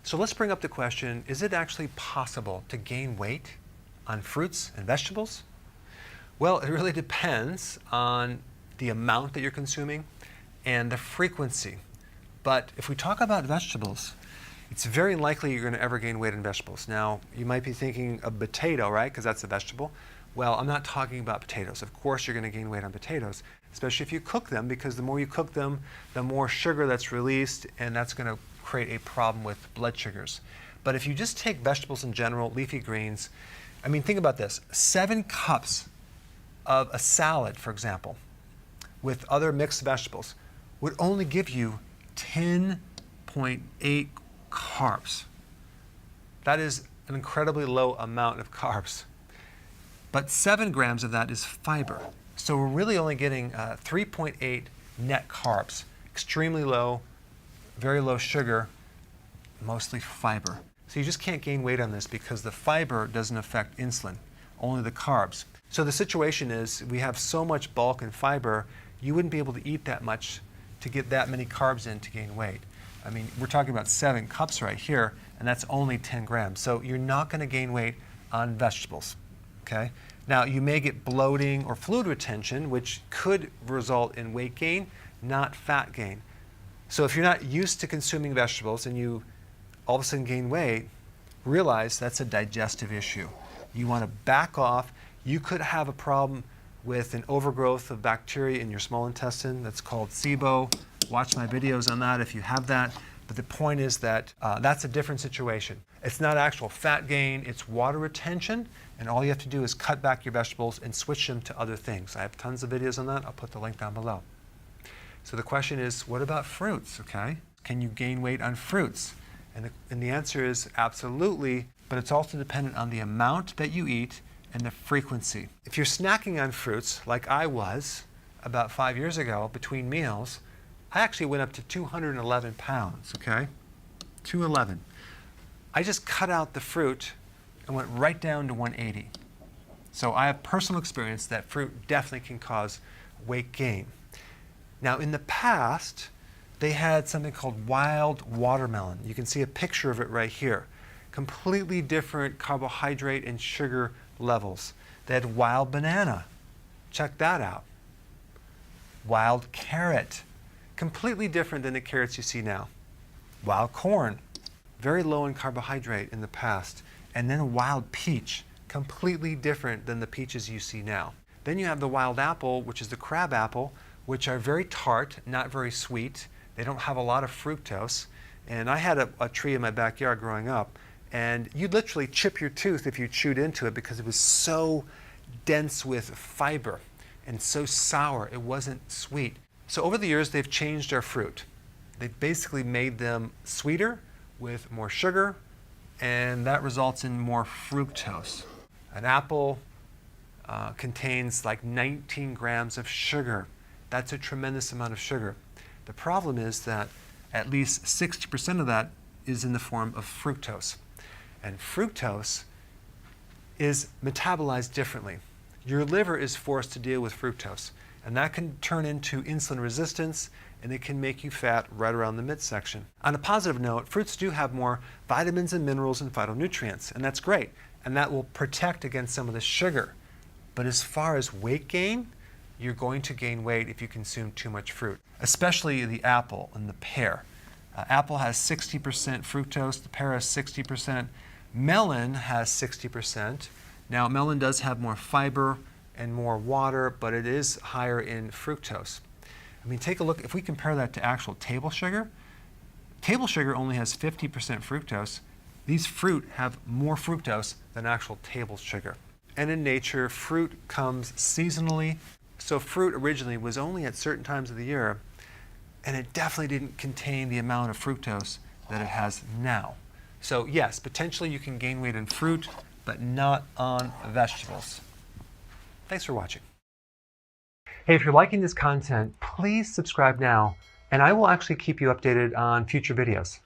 So let's bring up the question, is it actually possible to gain weight on fruits and vegetables? Well, it really depends on the amount that you're consuming and the frequency. But if we talk about vegetables, it's very likely you're going to ever gain weight in vegetables. Now, you might be thinking of potato, right? Because that's a vegetable. Well, I'm not talking about potatoes. Of course, you're going to gain weight on potatoes, especially if you cook them, because the more you cook them, the more sugar that's released, and that's going to create a problem with blood sugars. But if you just take vegetables in general, leafy greens, I mean, think about this. 7 cups of a salad, for example, with other mixed vegetables, would only give you 10.8 carbs. That is an incredibly low amount of carbs. But 7 grams of that is fiber. So we're really only getting 3.8 net carbs. Extremely low, very low sugar, mostly fiber. So you just can't gain weight on this because the fiber doesn't affect insulin, only the carbs. So the situation is we have so much bulk and fiber, you wouldn't be able to eat that much to get that many carbs in to gain weight. I mean, we're talking about 7 cups right here, and that's only 10 grams. So you're not going to gain weight on vegetables, okay? Now, you may get bloating or fluid retention, which could result in weight gain, not fat gain. So if you're not used to consuming vegetables and you all of a sudden gain weight, realize that's a digestive issue. You want to back off. You could have a problem with an overgrowth of bacteria in your small intestine. That's called SIBO. Watch my videos on that if you have that. But the point is that that's a different situation. It's not actual fat gain, it's water retention, and all you have to do is cut back your vegetables and switch them to other things. I have tons of videos on that. I'll put the link down below. So the question is, what about fruits, okay? Can you gain weight on fruits? And the answer is absolutely, but it's also dependent on the amount that you eat and the frequency. If you're snacking on fruits, like I was about 5 years ago between meals, I actually went up to 211 pounds, okay? 211. I just cut out the fruit and went right down to 180. So I have personal experience that fruit definitely can cause weight gain. Now, in the past, they had something called wild watermelon. You can see a picture of it right here. Completely different carbohydrate and sugar levels. They had wild banana. Check that out. Wild carrot. Completely different than the carrots you see now. Wild corn. Very low in carbohydrate in the past. And then a wild peach. Completely different than the peaches you see now. Then you have the wild apple, which is the crab apple, which are very tart, not very sweet. They don't have a lot of fructose. And I had a tree in my backyard growing up, and you'd literally chip your tooth if you chewed into it because it was so dense with fiber and so sour, it wasn't sweet. So over the years, they've changed our fruit. They've basically made them sweeter with more sugar, and that results in more fructose. An apple contains like 19 grams of sugar. That's a tremendous amount of sugar. The problem is that at least 60% of that is in the form of fructose. And fructose is metabolized differently. Your liver is forced to deal with fructose, and that can turn into insulin resistance, and it can make you fat right around the midsection. On a positive note, fruits do have more vitamins and minerals and phytonutrients, and that's great, and that will protect against some of the sugar. But as far as weight gain, you're going to gain weight if you consume too much fruit, especially the apple and the pear. Apple has 60% fructose, the pear has 60%, melon has 60%. Now, melon does have more fiber and more water, but it is higher in fructose. I mean, take a look, if we compare that to actual table sugar only has 50% fructose. These fruit have more fructose than actual table sugar. And in nature, fruit comes seasonally. So fruit originally was only at certain times of the year, and it definitely didn't contain the amount of fructose that it has now. So yes, potentially you can gain weight in fruit, but not on vegetables. Thanks for watching. Hey, if you're liking this content, please subscribe now, and I will actually keep you updated on future videos.